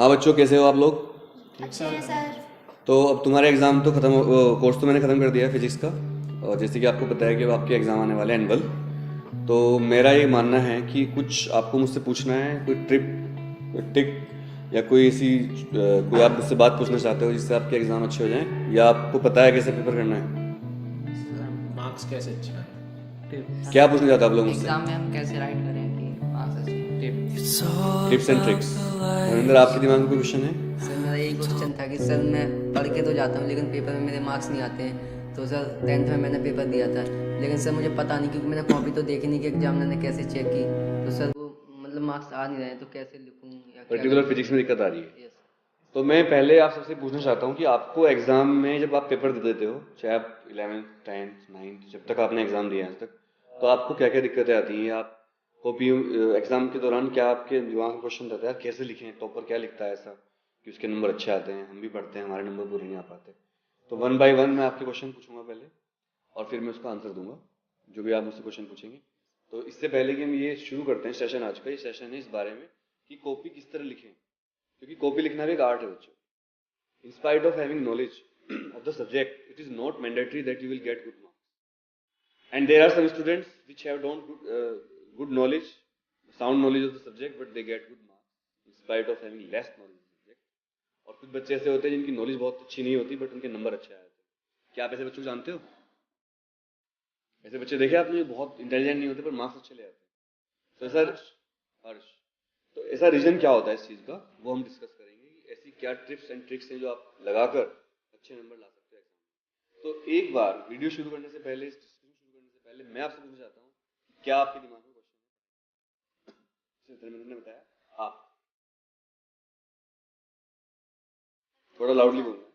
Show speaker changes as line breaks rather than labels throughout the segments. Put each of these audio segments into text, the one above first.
हाँ बच्चों, कैसे हो आप लोग?
अच्छे हैं सर।
तो अब तुम्हारे एग्ज़ाम तो ख़त्म, कोर्स तो मैंने ख़त्म कर दिया है फिजिक्स का। और जैसे कि आपको पता है कि अब आपके एग्ज़ाम आने वाले हैं एनुअल। तो मेरा ये मानना है कि कुछ आपको मुझसे पूछना है, कोई ट्रिप, कोई टिक, या कोई ऐसी कोई आप मुझसे बात पूछना चाहते हो जिससे आपके एग्ज़ाम अच्छे हो जाएं, या आपको पता है कैसे पेपर करना है?
मार्क्स कैसे अच्छे आए?
क्या पूछना चाहते हो आप लोग मुझसे?
एग्जाम में हम कैसे राइट करें कि मार्क्स अच्छे tips.
Tips and tricks. Dharmendra, आपके दिमाग में कोई क्वेश्चन है?
सर मेरा यही क्वेश्चन था कि सर मैं पढ़ के तो जाता हूँ लेकिन पेपर में मेरे मार्क्स नहीं आते हैं। तो सर 10th में मैंने पेपर दिया था लेकिन सर मुझे पता नहीं, क्योंकि मैंने कॉपी तो देखी नहीं कि एग्जामिनर ने कैसे चेक की। तो सर वो मतलब मार्क्स आ नहीं रहे हैं, तो कैसे लिखूँ या क्या
पर्टिकुलर
करूँ?
फिजिक्स में दिक्कत आ रही है?
Yes,
तो मैं पहले आप सबसे पूछना चाहता हूँ कि आपको एग्ज़ाम में जब आप पेपर दे देते हो, चाहे आप 11th 10th 9th जब तक आपने एग्ज़ाम दिया है आज तक, तो आपको क्या क्या दिक्कतें आती हैं? आप कॉपी एग्ज़ाम के दौरान क्या आपके दिमाग में क्वेश्चन रहता है, यार कैसे लिखें, टॉपर क्या लिखता है ऐसा कि उसके नंबर अच्छे आते हैं? हम भी पढ़ते हैं, हमारे नंबर पूरे नहीं आ पाते। तो वन बाय वन मैं आपके क्वेश्चन पूछूंगा पहले, और फिर मैं उसका आंसर दूंगा, जो भी आप मुझसे क्वेश्चन पूछेंगे। तो इससे पहले कि हम ये शुरू करते हैं सेशन, आज का ये सेशन है इस बारे में कि कॉपी किस तरह लिखें, क्योंकि कॉपी लिखना भी एक आर्ट है बच्चों। In spite of having knowledge of the subject, it is not mandatory that you will get good marks. And there are some students which have don't good knowledge, sound knowledge of the subject, but they get good marks in spite of having less knowledge of the subject. और कुछ बच्चे ऐसे होते हैं जिनकी knowledge बहुत अच्छी नहीं होती, बट उनके नंबर अच्छे आए होते हैं। क्या आप ऐसे बच्चों को जानते हो? ऐसे बच्चे देखे आपने, बहुत इंटेलिजेंट नहीं होते पर मार्क्स अच्छे ले आते हैं। तो ऐसा हर्ष, तो ऐसा रीजन क्या होता है इस चीज का, वो हम डिस्कस करेंगे कि ऐसी क्या टिप्स एंड ट्रिक्स हैं जो आप लगाकर अच्छे नंबर ला सकते हो एग्जाम में। तो एक बार वीडियो शुरू करने से पहले, इस डिस्कशन शुरू करने से पहले मैं आपसे पूछना चाहता हूँ कि क्या आपके दिमाग में क्वेश्चन है? जैसे धर्मेंद्र ने बताया, आप थोड़ा लाउडली बोलना।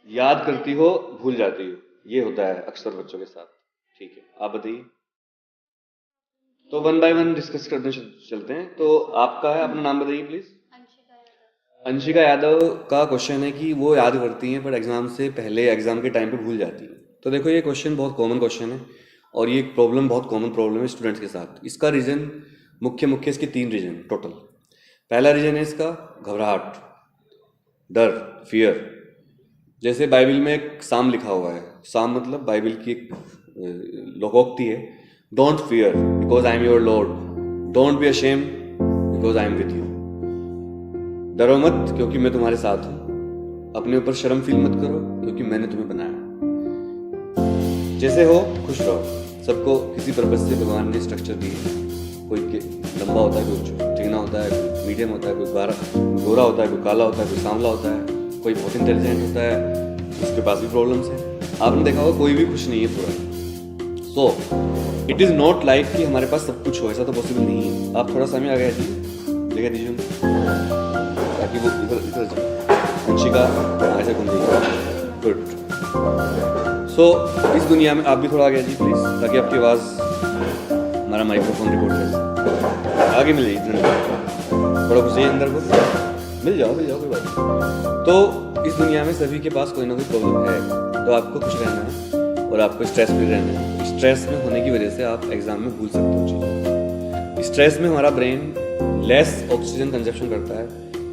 याद करती हो, भूल जाती हो, ये होता है अक्सर बच्चों के साथ। ठीक है, आप बताइए। तो वन बाय वन डिस्कस करने चलते हैं। तो आपका है, अपना नाम बताइए प्लीज। अंशिका यादव का क्वेश्चन है कि वो याद करती हैं पर एग्जाम से पहले, एग्जाम के टाइम पे भूल जाती हैं। तो देखो, ये क्वेश्चन बहुत कॉमन क्वेश्चन है और ये प्रॉब्लम बहुत कॉमन प्रॉब्लम है स्टूडेंट्स के साथ। इसका रीजन मुख्य इसके 3 रीजन टोटल। पहला रीजन है इसका घबराहट, डर, फियर। जैसे बाइबल में एक साम लिखा हुआ है, साम मतलब बाइबल की एक लोकोक्ति है, don't fear because I am your Lord, don't be ashamed because I am with you. डरो मत क्योंकि मैं तुम्हारे साथ हूं, अपने ऊपर शर्म फील मत करो क्योंकि मैंने तुम्हें बनाया। जैसे हो खुश रहो। सबको किसी पर्पज से भगवान ने स्ट्रक्चर दी है। कोई लंबा होता है, कोई चिकना होता है, कोई मीडियम होता है, कोई गोरा होता है, कोई काला होता है, कोई सांवला होता है, कोई बहुत इंटेलिजेंट होता है, उसके पास भी प्रॉब्लम्स हैं। आपने देखा होगा कोई भी खुश नहीं है पूरा। So it is not like कि हमारे पास सब कुछ हो, ऐसा तो पॉसिबल नहीं है। आप थोड़ा सा में आगे जगह दीजिए ताकि वो इधर जाए। अंशिका ऐसे घूम जाइए, गुड। सो इस दुनिया में आप भी थोड़ा आगे आइए प्लीज, ताकि आपकी आवाज़ हमारा माइक्रोफोन रिकॉर्ड कर सके। आगे मिल जाइए, थोड़ा घुसिए अंदर को, मिल जाओ कोई बात नहीं। तो इस दुनिया में सभी के पास कोई ना कोई प्रॉब्लम है, तो आपको खुश रहना है और आपको स्ट्रेस फ्री रहना है। स्ट्रेस में होने की वजह से आप एग्जाम में भूल सकते हो चीज़ें। स्ट्रेस में हमारा ब्रेन लेस ऑक्सीजन कंजप्शन करता है,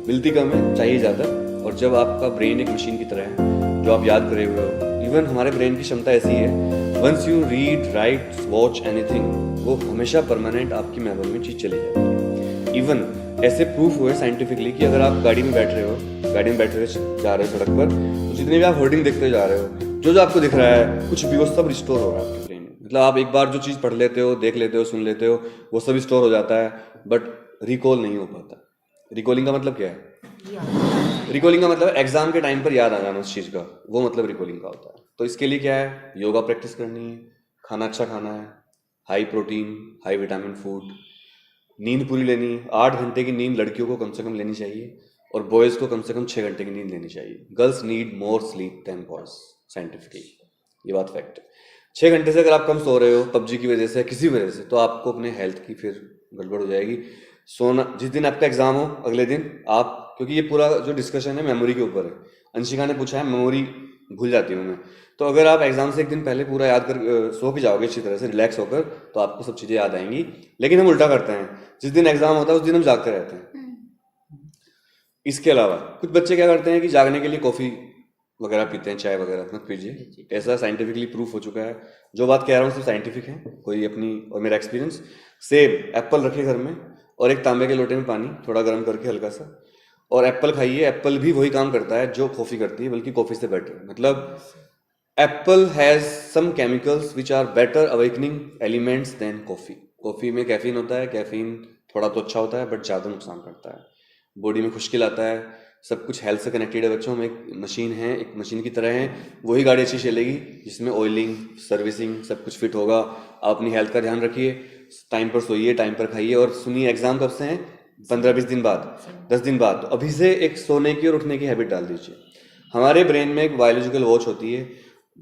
मिलती कम है, चाहिए ज़्यादा। और जब आपका ब्रेन एक मशीन की तरह है जो आप याद करे हुए हो, इवन हमारे ब्रेन की क्षमता ऐसी है, once you read, right, watch anything, वो हमेशा परमानेंट आपकी मेमोरी में चीज़ चली जाती है। इवन ऐसे प्रूफ हुए साइंटिफिकली कि अगर आप गाड़ी में बैठ रहे हो, गाड़ी में बैठे हुए जा रहे हो सड़क पर, तो जितने भी आप होर्डिंग देखते जा रहे हो, जो आपको दिख रहा है, कुछ भी, वो सब रिस्टोर हो रहा है आपके ब्रेन में। मतलब आप एक बार जो चीज़ पढ़ लेते हो, देख लेते हो, सुन लेते हो, वो सब स्टोर हो जाता है, बट रिकॉल नहीं हो पाता। रिकॉलिंग का मतलब क्या है? रिकॉलिंग का मतलब एग्जाम के टाइम पर याद आ जाना उस चीज़ का, वो मतलब रिकॉलिंग का होता है। तो इसके लिए क्या है? योगा प्रैक्टिस करनी है, खाना अच्छा खाना है, high protein high vitamin food, नींद पूरी लेनी है। 8 घंटे की नींद लड़कियों को कम से कम लेनी चाहिए और बॉयज़ को कम से कम 6 घंटे की नींद लेनी चाहिए। Girls need more sleep then boys, scientifically ये बात फैक्ट है। 6 घंटे से अगर आप कम सो रहे हो पबजी की वजह से, किसी वजह से, तो आपको अपने हेल्थ की फिर गड़बड़ हो जाएगी। सोना, जिस दिन आपका एग्जाम हो अगले दिन आप, क्योंकि ये पूरा जो डिस्कशन है मेमोरी के ऊपर है। अंशिका ने पूछा है, मेमोरी भूल जाती हूँ मैं। तो अगर आप एग्जाम से एक दिन पहले पूरा याद कर सो के जाओगे अच्छी तरह से रिलैक्स होकर, तो आपको सब चीज़ें याद आएंगी। लेकिन हम उल्टा करते हैं, जिस दिन एग्जाम होता है उस दिन हम जागते रहते हैं। इसके अलावा कुछ बच्चे क्या करते हैं कि जागने के लिए कॉफ़ी वगैरह पीते हैं, चाय वगैरह मत पीजिए, ऐसा साइंटिफिकली प्रूफ हो चुका है। जो बात कह रहा हूँ सिर्फ साइंटिफिक है, कोई अपनी और मेरा एक्सपीरियंस। सेब, एप्पल रखिए घर में और एक तांबे के लोटे में पानी थोड़ा गर्म करके हल्का सा, और एप्पल खाइए। एप्पल भी वही काम करता है जो कॉफ़ी करती है, बल्कि कॉफ़ी से बेटर। मतलब apple has some chemicals which are better awakening elements than coffee. Coffee में कैफीन होता है, कैफीन थोड़ा तो अच्छा होता है बट ज़्यादा नुकसान करता है, बॉडी में खुश्किल आता है। सब कुछ हेल्थ से कनेक्टेड है बच्चों। हम एक मशीन है, एक मशीन की तरह है। वही गाड़ी अच्छी चलेगी जिसमें ऑयलिंग, सर्विसिंग सब कुछ फिट होगा। आप अपनी हेल्थ का ध्यान रखिए, टाइम पर सोइए, टाइम पर खाइए। और सुनिए, एग्जाम कब से हैं? 15-20 दिन बाद, 10 दिन बाद। तो अभी से एक सोने की और उठने की हैबिट डाल दीजिए। हमारे ब्रेन में एक बायोलॉजिकल वॉच होती है।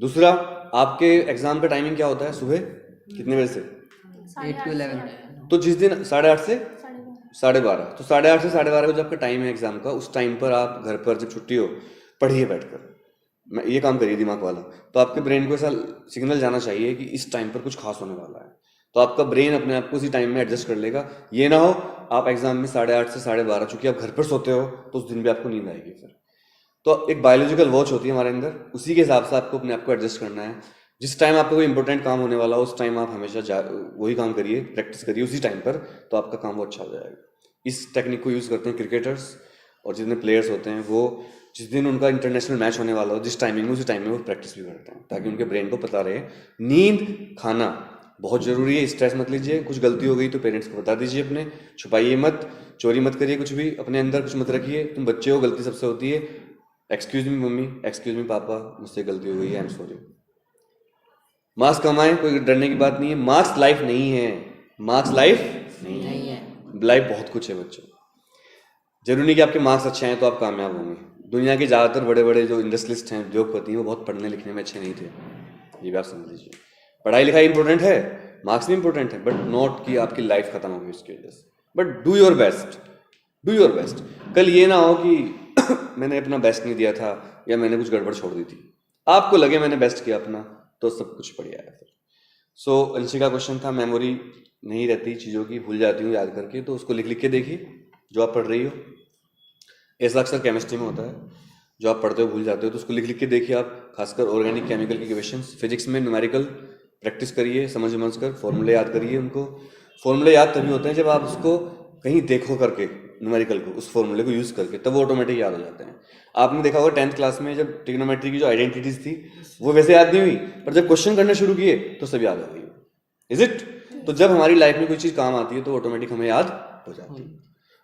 दूसरा, आपके एग्जाम का टाइमिंग क्या होता है? सुबह कितने बजे से?
8 to 11।
तो जिस दिन 8:30 से 12:30, तो 8:30 से 12:30 का जो आपका टाइम है एग्जाम का, उस टाइम पर आप घर पर जब छुट्टी हो पढ़िए बैठकर। मैं ये काम करिए दिमाग वाला। तो आपके ब्रेन को ऐसा सिग्नल जाना चाहिए कि इस टाइम पर कुछ खास होने वाला है, तो आपका ब्रेन अपने आप को उसी टाइम में एडजस्ट कर लेगा। ये ना हो आप एग्जाम में 8:30 से 12:30, चूंकि आप घर पर सोते हो तो उस दिन भी आपको नींद आएगी फिर। तो एक बायोलॉजिकल वॉच होती है हमारे अंदर, उसी के हिसाब से आपको अपने आप को एडजस्ट करना है। जिस टाइम आपको कोई इंपॉर्टेंट काम होने वाला हो उस टाइम आप हमेशा वही काम करिए, प्रैक्टिस करिए उसी टाइम पर, तो आपका काम वो अच्छा हो जाएगा। इस टेक्निक को यूज़ करते हैं क्रिकेटर्स, और जितने प्लेयर्स होते हैं वो जिस दिन उनका इंटरनेशनल मैच होने वाला हो, जिस टाइमिंग में, उसी टाइम में वो प्रैक्टिस भी करते हैं, ताकि उनके ब्रेन को पता रहे। नींद, खाना बहुत ज़रूरी है। स्ट्रेस मत लीजिए। कुछ गलती हो गई तो पेरेंट्स को बता दीजिए अपने, छुपाइए मत, चोरी मत करिए, कुछ भी अपने अंदर कुछ मत रखिए। तुम बच्चे हो, गलती सबसे होती है। Excuse me mummy, excuse me पापा, मुझसे गलती हो गई है, आई एम सॉरी। मार्क्स कमाएं, कोई डरने की बात नहीं है। मार्क्स लाइफ नहीं है, मार्क्स लाइफ नहीं है। लाइफ बहुत कुछ है बच्चों। जरूरी नहीं कि आपके मार्क्स अच्छे हैं तो आप कामयाब होंगे। दुनिया के ज़्यादातर बड़े बड़े जो इंडस्ट्रियलिस्ट हैं, उद्योगपति हैं, वो बहुत पढ़ने लिखने में अच्छे नहीं थे। ये भी आप समझ लीजिए। पढ़ाई लिखाई इंपॉर्टेंट है, मार्क्स भी इंपॉर्टेंट है, बट नॉट कि आपकी लाइफ खत्म होगी उसकी वजह से। But do your best, do your best. कल ये ना हो कि मैंने अपना बेस्ट नहीं दिया था या मैंने कुछ गड़बड़ छोड़ दी थी। आपको लगे मैंने बेस्ट किया अपना, तो सब कुछ बढ़िया है फिर। सो अंशी का क्वेश्चन था, मेमोरी नहीं रहती चीज़ों की, भूल जाती हूँ याद करके, तो उसको लिख लिख के देखिए जो आप पढ़ रही हो। ऐसा अक्सर केमिस्ट्री में होता है, जो आप पढ़ते हो भूल जाते हो, तो उसको लिख लिख के देखिए आप, खासकर ऑर्गेनिक केमिकल की इक्वेशंस। फिजिक्स में न्यूमेरिकल प्रैक्टिस करिए, समझ समझ कर फॉर्मूले याद करिए उनको। फॉर्मूले याद तभी होते हैं जब आप उसको कहीं देखो करके, न्यूमेरिकल को, उस फॉर्मूले को यूज़ करके, तब वो ऑटोमेटिक याद हो जाते हैं। आपने देखा होगा 10th क्लास में जब ट्रिग्नोमेट्री की जो आइडेंटिटीज थी वो वैसे याद नहीं हुई, पर जब क्वेश्चन करने शुरू किए तो सब याद हो गई। Is it? तो जब हमारी लाइफ में कोई चीज़ काम आती है तो ऑटोमेटिक हमें याद हो जाती है।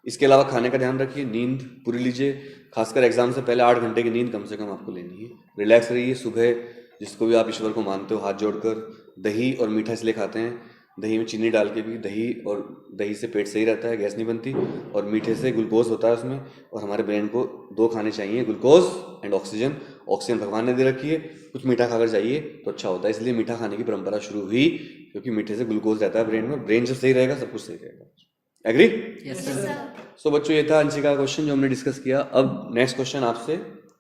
इसके अलावा खाने का ध्यान रखिए, नींद पूरी लीजिए, खासकर एग्जाम से पहले 8 घंटे की नींद कम से कम आपको लेनी है। रिलैक्स रहिए। सुबह जिसको भी आप ईश्वर को मानते हो, हाथ जोड़कर, दही और मीठा इसलिए खाते हैं, दही में चीनी डाल के भी, दही और दही से पेट सही रहता है, गैस नहीं बनती, और मीठे से ग्लूकोज होता है उसमें। और हमारे ब्रेन को 2 खाने चाहिए, ग्लूकोज एंड ऑक्सीजन। ऑक्सीजन भगवान ने दे रखी है, कुछ मीठा खाकर जाइए तो अच्छा होता है। इसलिए मीठा खाने की परंपरा शुरू हुई, क्योंकि मीठे से ग्लूकोज रहता है ब्रेन में। ब्रेन जब सही रहेगा सब कुछ सही रहेगा। एग्री?
Yes sir.
सो बच्चों, ये था अंशिका का क्वेश्चन जो हमने डिस्कस किया। अब नेक्स्ट क्वेश्चन आपसे,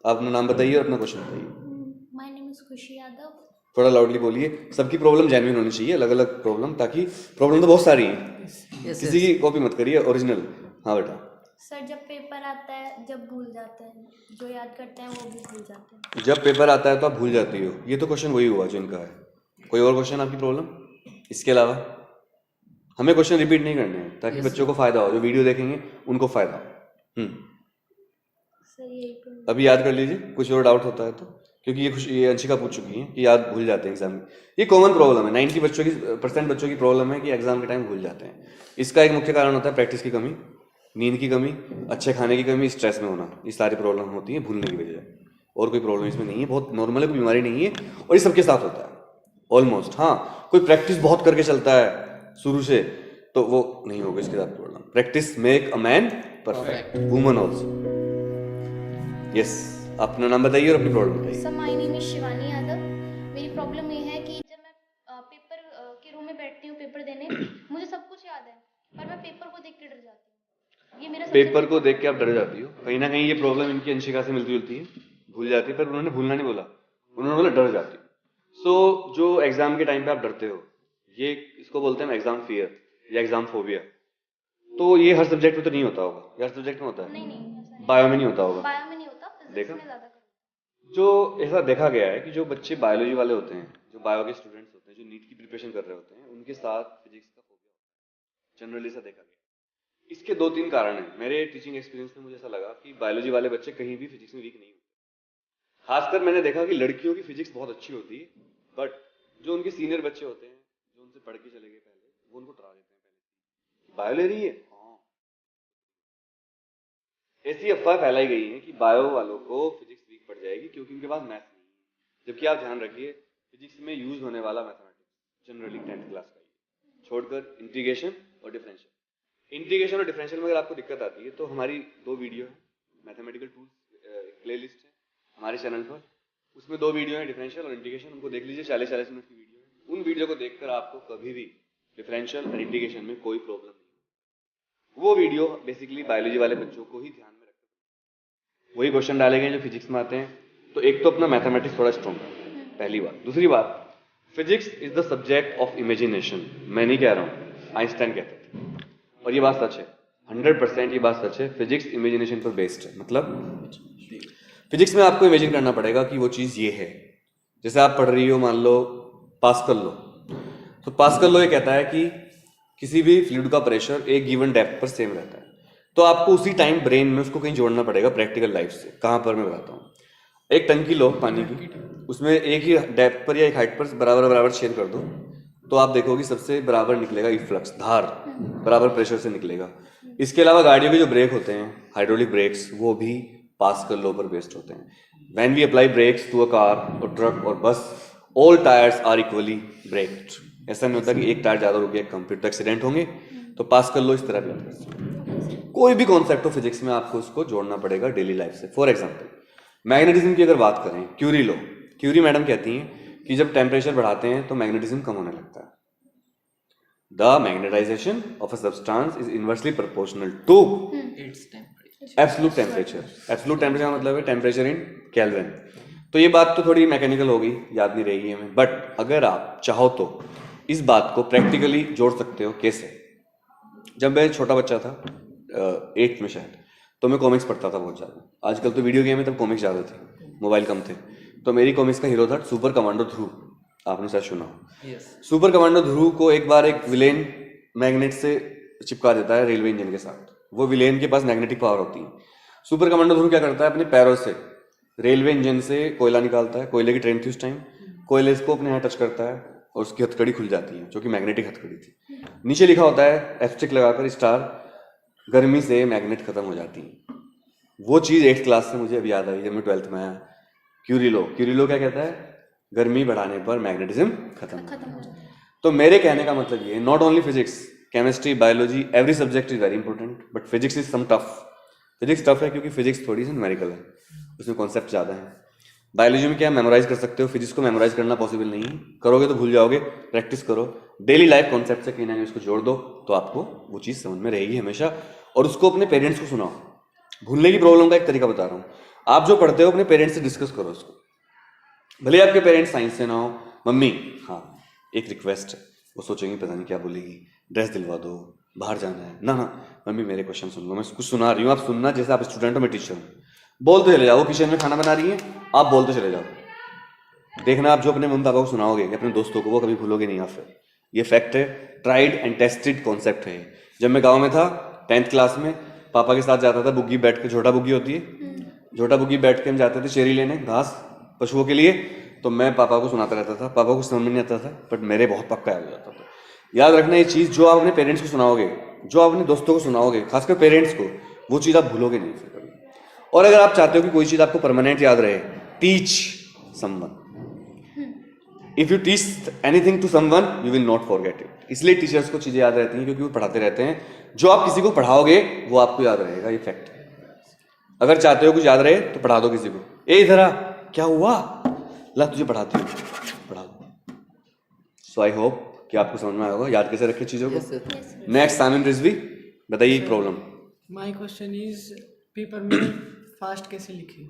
आप अपना नाम बताइए और अपना क्वेश्चन बताइए।
माय नेम इज खुशी यादव।
थोड़ा लाउडली बोलिए, सबकी प्रॉब्लम जेन्युइन होनी चाहिए, अलग अलग प्रॉब्लम, ताकि प्रॉब्लम तो बहुत सारी हैं, किसी की कॉपी मत करिए, ओरिजिनल। हाँ बेटा।
सर, जब पेपर आता है जब भूल जाते हैं, जो याद करते हैं वो भी भूल जाते हैं।
जब पेपर आता है तो आप भूल जाती हो, ये तो क्वेश्चन वही हुआ जो इनका है। कोई और क्वेश्चन आपकी प्रॉब्लम इसके अलावा? हमें क्वेश्चन रिपीट नहीं करने हैं ताकि बच्चों को फायदा हो, जो वीडियो देखेंगे उनको फायदा हो।
सर यही प्रॉब्लम।
अभी याद कर लीजिए, कुछ और डाउट होता है तो, क्योंकि ये अंशिका पूछ चुकी है कि याद भूल जाते हैं एग्जाम में। ये कॉमन प्रॉब्लम है, 90% बच्चों की प्रॉब्लम है कि एग्जाम के टाइम भूल जाते हैं। इसका एक मुख्य कारण होता है प्रैक्टिस की कमी, नींद की कमी, अच्छे खाने की कमी, स्ट्रेस में होना। ये सारी प्रॉब्लम होती है भूलने की वजह से, और कोई प्रॉब्लम इसमें नहीं है, बहुत नॉर्मल है, कोई बीमारी नहीं है, और ये सबके साथ होता है ऑलमोस्ट। हाँ, कोई प्रैक्टिस बहुत करके चलता है शुरू से तो वो नहीं होगा इसके साथ problem. Practice make a man perfect, woman also. Yes, अपना नाम बताइए और अपनी प्रॉब्लम बताइए।
Sir, my name is Shivani Yadav. मेरी प्रॉब्लम ये है कि जब मैं पेपर के रूम में बैठती हूँ पेपर देने, मुझे सब कुछ याद है, पर मैं पेपर को देख के डर जाती हूँ। ये मेरा
पेपर को देख के आप डर जाती हो, कहीं ना कहीं ये प्रॉब्लम इनकी अंशिका से मिलती जुलती है, भूल जाती है। पर उन्होंने भूलना नहीं बोला, उन्होंने बोला डर जाती हो। सो जो एग्जाम के टाइम पे आप डरते हो, ये इसको बोलते हैं एग्जाम फियर या एग्जाम फोबिया। तो ये हर सब्जेक्ट में तो नहीं होता होगा, या हर सब्जेक्ट में होता है?
नहीं, ऐसा नहीं।
बायो में नहीं होता होगा।
बायो में नहीं होता, फिजिक्स
देखा?
में ज़्यादा करते
जो ऐसा देखा गया है कि जो बच्चे बायोलॉजी वाले होते हैं, जो बायो के स्टूडेंट्स होते हैं, जो नीट की प्रिपरेशन कर रहे होते हैं, उनके साथ फिजिक्स का फोबिया होता है, जनरली ऐसा देखा गया। इसके 2-3 कारण हैं। मेरे टीचिंग एक्सपीरियंस में मुझे ऐसा लगा कि बायोलॉजी वाले बच्चे कहीं भी फिजिक्स में वीक नहीं होते। खासकर मैंने देखा कि लड़कियों की फिजिक्स बहुत अच्छी होती है, बट जो उनके सीनियर बच्चे होते हैं, जो उनसे पढ़ के चले गए पहले, वो उनको डरा देते हैं पहले, बायो ले रही है। हाँ, ऐसी अफवाह फैलाई गई है कि बायो वालों को फिजिक्स वीक पड़ जाएगी क्योंकि उनके पास मैथ नहीं है। जबकि आप ध्यान रखिए, फिजिक्स में यूज होने वाला मैथमेटिक्स जनरली 10th क्लास का ही है, छोड़कर इंटीग्रेशन और डिफरेंशियल। इंटीग्रेशन और डिफरेंशियल में अगर आपको दिक्कत आती है तो हमारी 2 वीडियो है, मैथमेटिकल टूल्स एक प्लेलिस्ट है हमारे चैनल पर, उसमें 2 वीडियो है डिफरेंशियल और इंटीग्रेशन, उनको देख लीजिए। 40-40 मिनट की वीडियो है। उन वीडियो को देखकर आपको कभी भी डिफरेंशियल और इंटीग्रेशन में कोई प्रॉब्लम नहीं। वो वीडियो बेसिकली बायोलॉजी वाले बच्चों को ही ध्यान में रखकर वही क्वेश्चन डाले गए जो फिजिक्स में आते हैं। तो एक तो अपना मैथमेटिक्स थोड़ा स्ट्रॉन्ग है, पहली बात। दूसरी बात, physics is the subject of imagination. मैं नहीं कह रहा हूँ, आइंस्टाइन कहते थे, और ये बात सच है, 100% ये बात सच है। फिजिक्स इमेजिनेशन पर बेस्ड है। मतलब फिजिक्स में आपको इमेजिन करना पड़ेगा कि वो चीज़ ये है। जैसे आप पढ़ रही हो, मान लो पास्कल लॉ, तो पास्कल लॉ ये कहता है कि किसी भी फ्लूइड का प्रेशर एक गिवन डेप्थ पर सेम रहता है। तो आपको उसी टाइम ब्रेन में उसको कहीं जोड़ना पड़ेगा प्रैक्टिकल लाइफ से। कहाँ पर, मैं बताता हूँ। एक टंकी लो पानी की, उसमें एक ही डेप्थ पर या एक हाइट पर बराबर बराबर छेद कर दो, तो आप देखोगे सबसे बराबर निकलेगा इफ्लक्स, धार बराबर प्रेशर से निकलेगा। इसके अलावा गाड़ियों के जो ब्रेक होते हैं, हाइड्रोलिक ब्रेक्स, वो भी पास्कल लॉ पर बेस्ड होते हैं। When we apply brakes to a car और ट्रक और bus, all tyres are equally braked. ऐसा नहीं होता कि एक टायर ज़्यादा रुक गया कम, फिर तो एक्सीडेंट होंगे। तो पास्कल लॉ इस तरह भी आता है। कोई भी कॉन्सेप्ट हो फिजिक्स में, आपको उसको जोड़ना पड़ेगा डेली लाइफ से। फॉर एग्जाम्पल, मैग्नेटिज्म की अगर बात करें, क्यूरी लॉ, क्यूरी मैडम कहती हैं कि जब टेम्परेचर बढ़ाते हैं तो मैग्नेटिज्म कम होने लगता है। The magnetisation of a substance is inversely proportional to
its temperature,
absolute temperature. Absolute temperature का मतलब है टेम्परेचर इन केल्विन। तो ये बात तो थोड़ी मैकेनिकल होगी, याद नहीं रहेगी हमें, बट अगर आप चाहो तो इस बात को प्रैक्टिकली जोड़ सकते हो। कैसे? जब मैं छोटा बच्चा था, 8th में शायद, तो मैं कॉमिक्स पढ़ता था बहुत ज़्यादा। आजकल तो वीडियो गेम है, तब कॉमिक्स ज़्यादा थे, मोबाइल कम थे। तो मेरी कॉमिक्स का हीरो था सुपर कमांडो ध्रुव, आपने शायद सुना हो। सुपर कमांडो ध्रुव को एक बार एक विलेन मैग्नेट से चिपका देता है रेलवे इंजन के साथ। वो विलेन के पास मैग्नेटिक पावर होती है। सुपर कमांडो ध्रुव क्या करता है, अपने पैरों से रेलवे इंजन से कोयला निकालता है। कोयले की ट्रेन थी उस टाइम। कोयले को अपने यहाँ टच करता है और उसकी हथकड़ी खुल जाती है, जो कि मैग्नेटिक हथकड़ी थी। नीचे लिखा होता है एस्टेरिक लगाकर स्टार, गर्मी से मैग्नेट खत्म हो जाती है। वो चीज़ 8th क्लास से मुझे अभी याद आई जब मैं 12th में आया। क्यूरी लॉ क्या कहता है? गर्मी बढ़ाने पर मैग्नेटिज्म खत्म हो जाता है। तो मेरे कहने का मतलब ये, not only physics, chemistry, biology, every subject is very important, but physics is some tough. Physics tough है क्योंकि फिजिक्स थोड़ी सी न्यूमेरिकल है, उसमें कॉन्सेप्ट ज़्यादा है। बायोलॉजी में क्या मेमोराइज कर सकते हो, फिजिक्स को मेमोराइज करना पॉसिबल नहीं है। करोगे तो भूल जाओगे। प्रैक्टिस करो, डेली लाइफ कॉन्सेप्ट से कहीं ना कहीं उसको जोड़ दो, तो आपको वो चीज़ समझ में रहेगी हमेशा। और उसको अपने पेरेंट्स को सुनाओ। भूलने की प्रॉब्लम का एक तरीका बता रहा हूँ, आप जो पढ़ते हो अपने पेरेंट्स से डिस्कस करो उसको। भले आपके पेरेंट्स साइंस से ना हो, मम्मी हाँ एक रिक्वेस्ट है, वो सोचेंगी पता नहीं क्या बोलेगी, ड्रेस दिलवा दो, बाहर जाना है ना, मम्मी मेरे क्वेश्चन सुन लो, मैं कुछ सुना रही हूँ, आप सुनना, जैसे आप स्टूडेंट हो मैं टीचर हूँ। बोलते चले जाओ, वो किचन में खाना बना रही है, आप बोलते चले जाओ। देखना आप जो अपने मम्मी पापा को सुनाओगे या अपने दोस्तों को, वो कभी भूलोगे नहीं। आप फिर ये फैक्ट है, ट्राइड एंड टेस्टेड कॉन्सेप्ट है। जब मैं गाँव में था 10th क्लास में, पापा के साथ जाता था बुग्गी बैठ के, झोटा बुग्गी होती है, झोटा बुग्गी बैठ के हम जाते थे चेरी लेने घास पशुओं के लिए। तो मैं पापा को सुनाता रहता था, पापा को समझ में नहीं आता था, बट मेरे बहुत पक्का याद हो जाता था। याद रखना ये चीज़, जो आप अपने पेरेंट्स को सुनाओगे, जो आप अपने दोस्तों को सुनाओगे, खासकर पेरेंट्स को, वो चीज़ आप भूलोगे नहीं फिर कभी। और अगर आप चाहते हो कि कोई चीज़ आपको परमानेंट याद रहे, teach someone. If you teach anything to someone you will not forget it. इसलिए टीचर्स को चीज़ें याद रहती हैं क्योंकि वो पढ़ाते रहते हैं। जो आप किसी को पढ़ाओगे वो आपको याद रहेगा, ये फैक्ट है। अगर चाहते हो कुछ याद रहे तो पढ़ा दो किसी को। ए इधर आ, क्या हुआ, ला तुझे पढ़ाती हूँ, पढ़ा दो। सो आई होप कि आपको समझ में आया होगा याद कैसे रखें चीज़ों को। नेक्स्ट सामिन रिजवी, बताइए problem.
My question is, paper में फास्ट कैसे लिखें?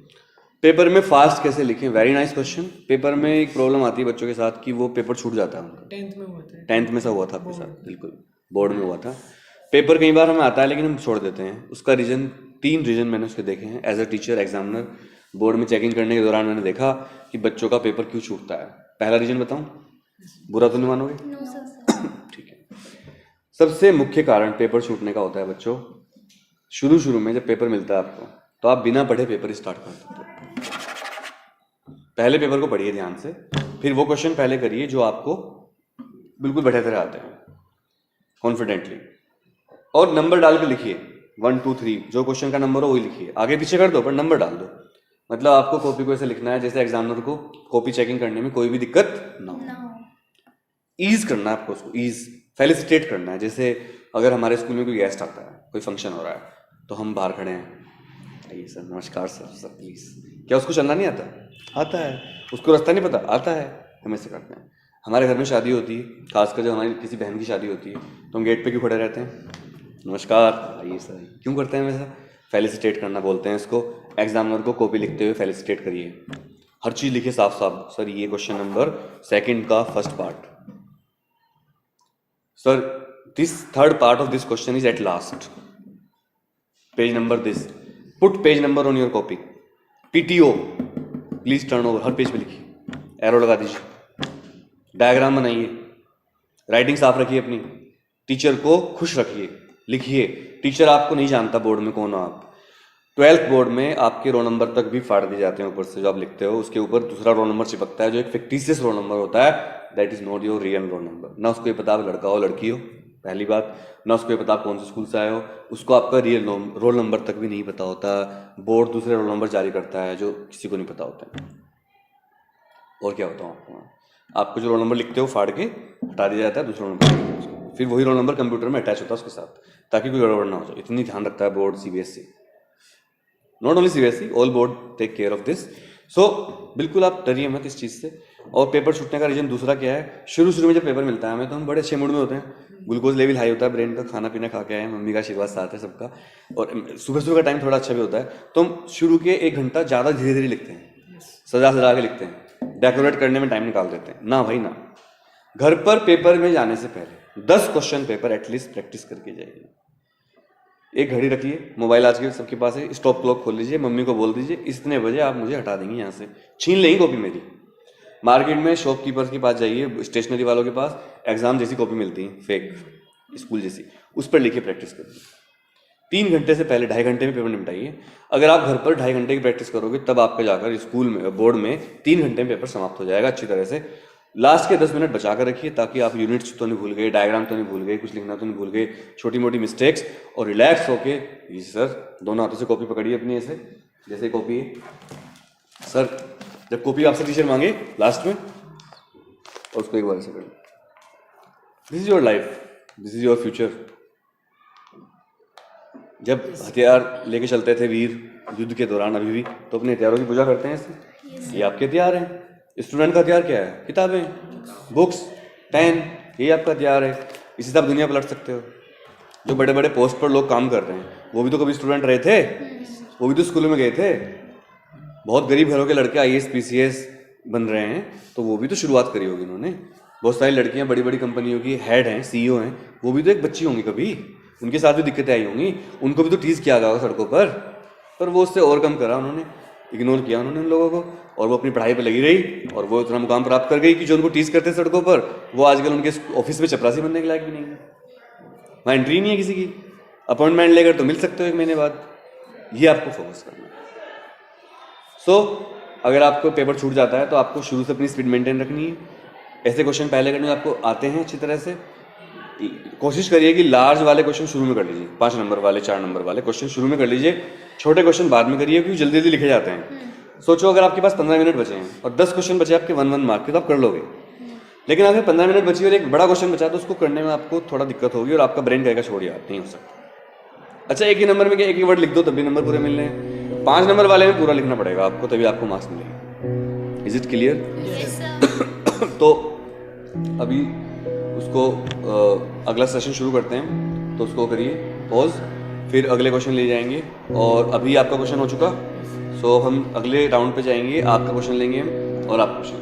पेपर में फास्ट कैसे लिखें, वेरी नाइस क्वेश्चन। पेपर में एक प्रॉब्लम आती है बच्चों के साथ कि वो पेपर छूट जाता है उनका।
10th में हुआ था।
10th में सा हुआ था आपके साथ? बिल्कुल, बोर्ड में हुआ था। पेपर कई बार हमें आता है लेकिन हम छोड़ देते हैं। उसका रीज़न 3 रीजन मैंने उसके देखे हैं as a teacher examiner. Board में चेकिंग करने के दौरान मैंने देखा कि बच्चों का पेपर क्यों छूटता है। पहला रीजन बताऊं, बुरा तो नहीं मानोगे?
No sir.
ठीक है। सबसे मुख्य कारण पेपर छूटने का होता है बच्चों, शुरू में जब पेपर मिलता है आपको तो आप बिना पढ़े पेपर स्टार्ट कर देते हो। पहले पेपर को पढ़िए ध्यान से, फिर वो क्वेश्चन पहले करिए जो आपको बिल्कुल बढ़िया तरह आते हैं कॉन्फिडेंटली, और नंबर डाल के लिखिए 1 2 3, जो क्वेश्चन का नंबर हो वही लिखिए, आगे पीछे कर दो पर नंबर डाल दो। मतलब आपको कॉपी को ऐसे लिखना है जैसे एग्जामिनर को कॉपी चेकिंग करने में कोई भी दिक्कत ना हो। ईज करना है आपको उसको, ईज फेलिसिटेट करना है। जैसे अगर हमारे स्कूल में कोई गेस्ट आता है, कोई फंक्शन हो रहा है, तो हम बाहर खड़े हैं, आइए सर, नमस्कार सर प्लीज। क्या उसको चलना नहीं आता? आता है। उसको रास्ता नहीं पता? आता है। हम ऐसे करते हैं। हमारे घर में शादी होती है, खासकर जब हमारी किसी बहन की शादी होती है, तो हम गेट पे क्यों खड़े रहते हैं? नमस्कार, आइए सर। क्यों करते हैं वैसा? फेलिसिटेट करना बोलते हैं इसको। एग्जामिनर को कॉपी लिखते हुए फेलिसिटेट करिए, हर चीज़ लिखिए साफ साफ। सर ये क्वेश्चन नंबर 2 का first part, sir this 3rd part of this question is at last, page number this, put page number on your copy, PTO please turn over, her page पे लिखिए, arrow लगा दीजिए, diagram बनाइए, writing साफ रखिए अपनी, teacher को खुश रखिए, लिखिए। टीचर आपको नहीं जानता बोर्ड में कौन हो आप। 12th बोर्ड में आपके रोल नंबर तक भी फाड़ दिए जाते हैं ऊपर से, जो आप लिखते हो उसके ऊपर दूसरा रोल नंबर चिपकता है जो एक फिक्टिशियस रोल नंबर होता है, that is not your real roll number. ना उसको ये पता आप लड़का हो लड़की हो, पहली बात, ना उसको ये पता आप कौन से स्कूल से आए हो, उसको आपका रियल रोल नंबर तक भी नहीं पता होता। बोर्ड दूसरे रोल नंबर जारी करता है जो किसी को नहीं पता होता है। और क्या बताऊँ आपको जो रोल नंबर लिखते हो फाड़ के हटा दिया जाता है, दूसरा रोल नंबर, फिर वही रोल नंबर कंप्यूटर में अटैच होता है उसके साथ, ताकि कोई गड़बड़ ना हो जाए। इतनी ध्यान रखता है board, CBSE, not only CBSE, all board take care of this. So बिल्कुल आप डरिए मत इस चीज़ से। और पेपर छूटने का रीजन दूसरा क्या है, शुरू में जब पेपर मिलता है हमें तो हम बड़े अच्छे मूड में होते हैं, ग्लूकोज लेवल हाई होता है ब्रेन का, खाना पीना खा के आए, मम्मी का आशीर्वाद साथ है सबका, और सुबह का टाइम थोड़ा अच्छा भी होता है, तो हम शुरू के 1 घंटा ज़्यादा धीरे धीरे लिखते हैं, सजा के लिखते हैं, डेकोरेट करने में टाइम निकाल देते हैं। ना भाई ना, घर पर पेपर में जाने से पहले 10 क्वेश्चन पेपर एटलीस्ट प्रैक्टिस करके जाइए। एक घड़ी रखिए, मोबाइल आज के सबके पास है, स्टॉप क्लॉक खोल लीजिए, मम्मी को बोल दीजिए इतने बजे आप मुझे हटा देंगी यहाँ से, छीन लेंगी कॉपी मेरी। मार्केट में शॉपकीपर्स के पास जाइए, स्टेशनरी वालों के पास एग्जाम जैसी कॉपी मिलती है, फेक स्कूल जैसी, उस पर लिखिए प्रैक्टिस करिए। 3 घंटे से पहले 2.5 घंटे में पेपर निपटाइए। अगर आप घर पर 2.5 घंटे की प्रैक्टिस करोगे तब आपका जाकर स्कूल में बोर्ड में 3 घंटे में पेपर समाप्त हो जाएगा अच्छी तरह से। लास्ट के 10 मिनट बचा कर रखिए ताकि आप यूनिट्स तो नहीं भूल गए, डायग्राम तो नहीं भूल गए, कुछ लिखना तो नहीं भूल गए, छोटी मोटी मिस्टेक्स, और रिलैक्स होके जी सर दोनों हाथों से कॉपी पकड़िए अपनी, ऐसे जैसे कॉपी है सर, जब कॉपी आपसे टीचर मांगे लास्ट में और उसको एक बार ऐसे करिए, this is your life, this is your future. जब हथियार लेके चलते थे वीर युद्ध के दौरान अभी भी, तो अपने हथियारों की पूजा करते हैं ऐसे, ये आपके हथियार हैं। स्टूडेंट का हथियार क्या है? किताबें, बुक्स, पेन, ये आपका हथियार है, इसी से आप दुनिया पलट सकते हो। जो बड़े बड़े पोस्ट पर लोग काम कर रहे हैं वो भी तो कभी स्टूडेंट रहे थे, वो भी तो स्कूल में गए थे। बहुत गरीब घरों के लड़के IAS PCS बन रहे हैं तो वो भी तो शुरुआत करी होगी उन्होंने। बहुत सारी लड़कियां बड़ी बड़ी कंपनियों की हेड हैं, CEO हैं, वो भी तो एक बच्ची होंगी कभी, उनके साथ भी दिक्कतें आई होंगी, उनको भी तो टीज किया गया होगा सड़कों पर वो उससे ओवरकम करा उन्होंने, इग्नोर किया उन्होंने उन लोगों को, और वो अपनी पढ़ाई पे लगी रही और वो इतना मुकाम प्राप्त कर गई कि जो उनको टीज करते सड़कों पर वो आजकल उनके ऑफिस में चपरासी बनने के लायक भी नहीं है, वहाँ एंट्री नहीं है किसी की, अपॉइंटमेंट लेकर तो मिल सकते हो 1 महीने बाद। ये आपको फोकस करना है। सो अगर आपको पेपर छूट जाता है तो आपको शुरू से अपनी स्पीड मेंटेन रखनी है। ऐसे क्वेश्चन पहले करने आपको आते हैं अच्छी तरह से, कोशिश करिए कि लार्ज वाले क्वेश्चन शुरू में कर लीजिए, 5 नंबर वाले 4 नंबर वाले क्वेश्चन शुरू में कर लीजिए, छोटे क्वेश्चन बाद में करिए क्योंकि जल्दी जल्दी लिखे जाते हैं। सोचो अगर आपके पास 15 मिनट बचे हैं और 10 क्वेश्चन बचे आपके 1-1 मार्क के तो आप कर लोगे, लेकिन अगर 15 मिनट बची और एक बड़ा क्वेश्चन बचा तो उसको करने में आपको थोड़ा दिक्कत होगी और आपका ब्रेन कहेगा छोड़ यार नहीं हो सकता। अच्छा एक ही नंबर में क्या एक ही वर्ड लिख दो तब भी नंबर पूरे मिलने हैं, 5 नंबर वाले में पूरा लिखना पड़ेगा आपको तभी आपको मार्क्स मिलेंगे। Is it clear? तो अभी उसको अगला सेशन शुरू करते हैं, तो उसको करिए पॉज, फिर अगले क्वेश्चन ले जाएंगे। और अभी आपका क्वेश्चन हो चुका, सो हम अगले राउंड पे जाएंगे, आपका क्वेश्चन लेंगे और आप क्वेश्चन